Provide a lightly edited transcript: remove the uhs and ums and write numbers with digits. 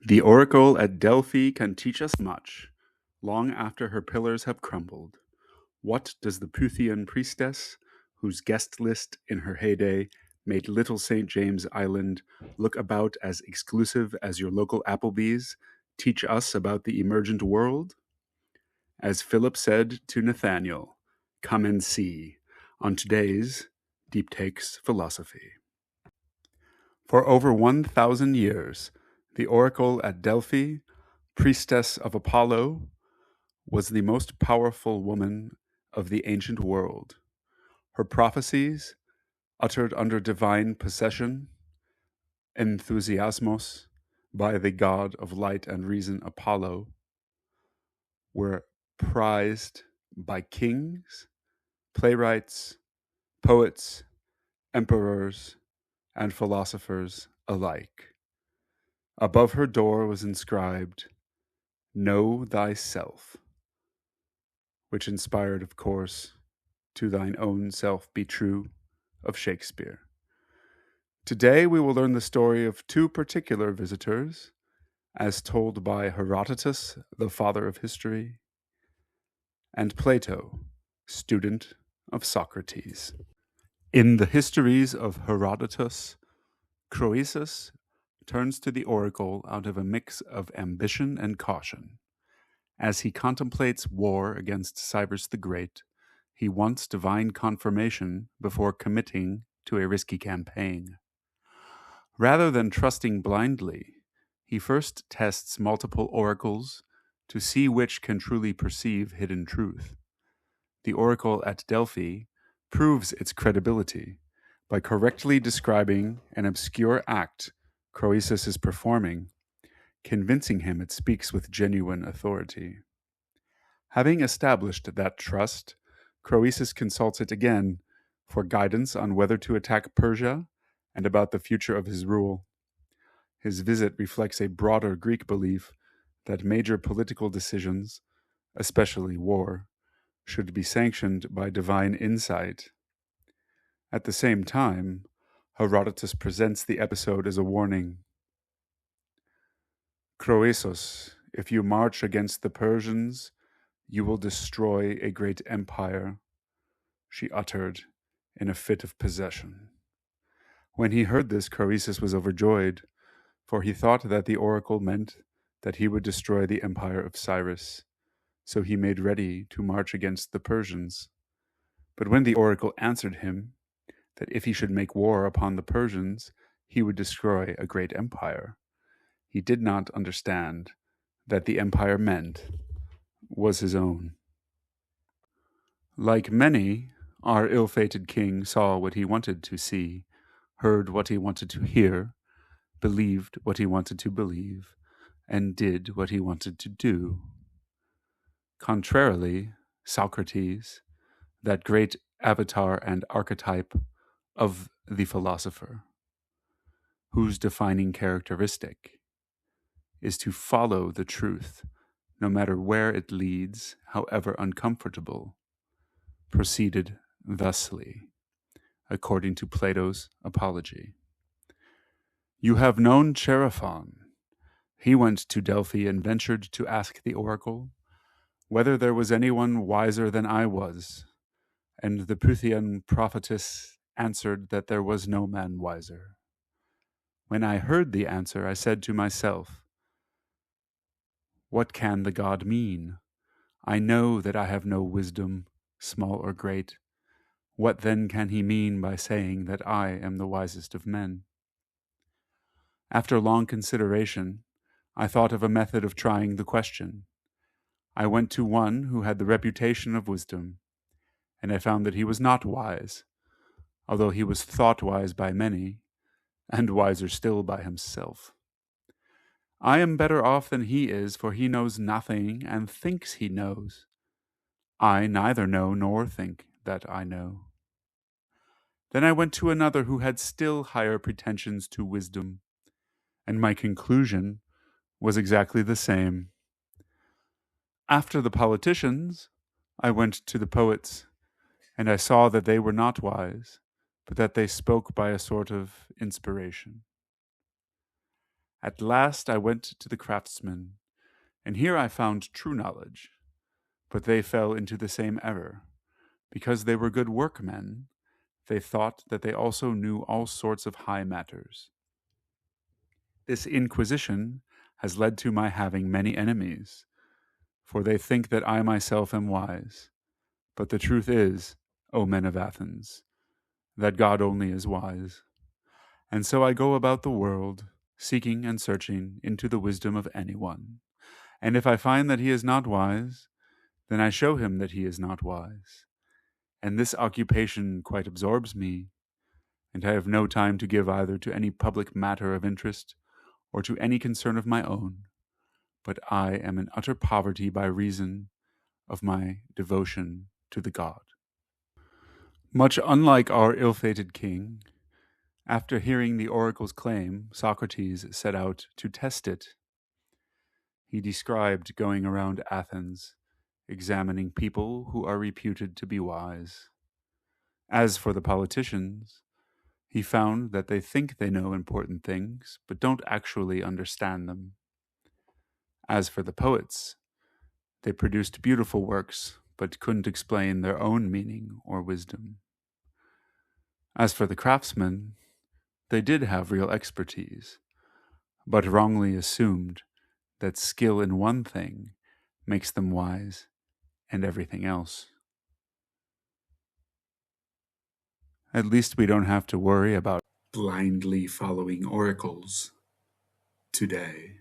The oracle at Delphi can teach us much, long after her pillars have crumbled. What does the Puthian priestess, whose guest list in her heyday made Little St. James Island look about as exclusive as your local Applebee's, teach us about the emergent world? As Philip said to Nathaniel, come and see, on today's Deep Takes Philosophy. For over 1,000 years, the oracle at Delphi, priestess of Apollo, was the most powerful woman of the ancient world. Her prophecies, uttered under divine possession, enthusiasmos, by the god of light and reason Apollo, were prized by kings, playwrights, poets, emperors, and philosophers alike. Above her door was inscribed, "Know thyself," which inspired, of course, "To thine own self be true" of Shakespeare. Today we will learn the story of two particular visitors, as told by Herodotus, the father of history, and Plato, student of Socrates. In the histories of Herodotus, Croesus turns to the oracle out of a mix of ambition and caution. As he contemplates war against Cyrus the Great, he wants divine confirmation before committing to a risky campaign. Rather than trusting blindly, he first tests multiple oracles to see which can truly perceive hidden truth. The oracle at Delphi proves its credibility by correctly describing an obscure act Croesus is performing, convincing him it speaks with genuine authority. Having established that trust, Croesus consults it again for guidance on whether to attack Persia and about the future of his rule. His visit reflects a broader Greek belief that major political decisions, especially war, should be sanctioned by divine insight. At the same time, Herodotus presents the episode as a warning. Croesus, if you march against the Persians, you will destroy a great empire, she uttered in a fit of possession. When he heard this, Croesus was overjoyed, for he thought that the oracle meant that he would destroy the empire of Cyrus. So he made ready to march against the Persians. But when the oracle answered him that if he should make war upon the Persians, he would destroy a great empire, he did not understand that the empire meant was his own. Like many, our ill-fated king saw what he wanted to see, heard what he wanted to hear, believed what he wanted to believe, and did what he wanted to do. Contrarily, Socrates, that great avatar and archetype of the philosopher, whose defining characteristic is to follow the truth, no matter where it leads, however uncomfortable, proceeded thusly, according to Plato's Apology. You have known Chaerephon. He went to Delphi and ventured to ask the oracle whether there was anyone wiser than I was, and the Puthian prophetess answered that there was no man wiser. When I heard the answer, I said to myself, what can the god mean? I know that I have no wisdom, small or great. What then can he mean by saying that I am the wisest of men? After long consideration, I thought of a method of trying the question. I went to one who had the reputation of wisdom, and I found that he was not wise, although he was thought wise by many, and wiser still by himself. I am better off than he is, for he knows nothing and thinks he knows. I neither know nor think that I know. Then I went to another who had still higher pretensions to wisdom, and my conclusion was exactly the same. After the politicians, I went to the poets, and I saw that they were not wise, but that they spoke by a sort of inspiration. At last I went to the craftsmen, and here I found true knowledge. But they fell into the same error. Because they were good workmen, they thought that they also knew all sorts of high matters. This inquisition has led to my having many enemies, for they think that I myself am wise. But the truth is, O men of Athens, that God only is wise. And so I go about the world, seeking and searching into the wisdom of anyone. And if I find that he is not wise, then I show him that he is not wise. And this occupation quite absorbs me, and I have no time to give either to any public matter of interest or to any concern of my own, but I am in utter poverty by reason of my devotion to the god. Much unlike our ill-fated king, after hearing the oracle's claim, Socrates set out to test it. He described going around Athens, examining people who are reputed to be wise. As for the politicians, he found that they think they know important things, but don't actually understand them. As for the poets, they produced beautiful works, but couldn't explain their own meaning or wisdom. As for the craftsmen, they did have real expertise, but wrongly assumed that skill in one thing makes them wise and everything else. At least we don't have to worry about blindly following oracles today.